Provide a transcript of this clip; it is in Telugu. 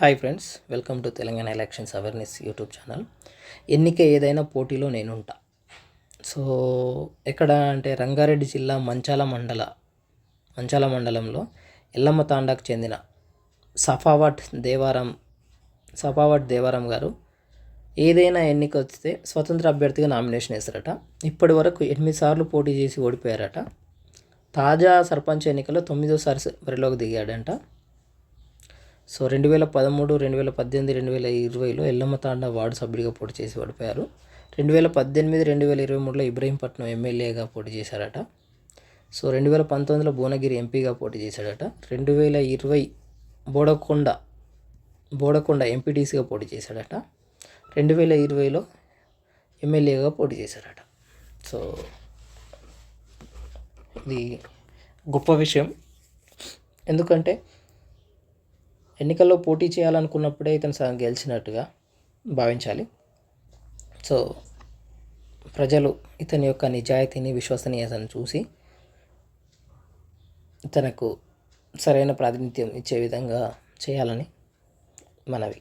Hi friends, welcome to Telangana elections awareness YouTube channel. ఎన్నిక ఏదైనా పోటీలో నేను ఉంటా. సో ఎక్కడ అంటే రంగారెడ్డి జిల్లా మంచాల మండలంలో ఎల్లమ్మ తాండాకు చెందిన సఫావట్ దేవారం గారు ఏదైనా ఎన్నిక వస్తే స్వతంత్ర అభ్యర్థిగా నామినేషన్ వేస్తారట. ఇప్పటి వరకు 8 సార్లు పోటీ చేసి ఓడిపోయారట. తాజా సర్పంచ్ ఎన్నికల్లో 9వ సారి బరిలోకి దిగాడంట. సో 2013, 2018, 2020లో ఎల్లమ్మ తాండా వార్డు సభ్యుడిగా పోటీ చేసి ఓడిపోయారు. 2018, 2023లో ఇబ్రహీంపట్నం ఎమ్మెల్యేగా పోటీ చేశారట. సో 2019లో భువనగిరి ఎంపీగా పోటీ చేశాడట. 2020 బోడకొండ ఎంపీటీసీగా పోటీ చేశాడట. 2020లో ఎమ్మెల్యేగా పోటీ చేశాడట. సో ఇది గొప్ప విషయం. ఎందుకంటే ఎన్నికల్లో పోటీ చేయాలనుకున్నప్పుడే ఇతను గెలిచినట్టుగా భావించాలి. సో ప్రజలు ఇతని యొక్క నిజాయితీని, విశ్వసనీయతను చూసి తనకు సరైన ప్రాతినిధ్యం ఇచ్చే విధంగా చేయాలని మనవి.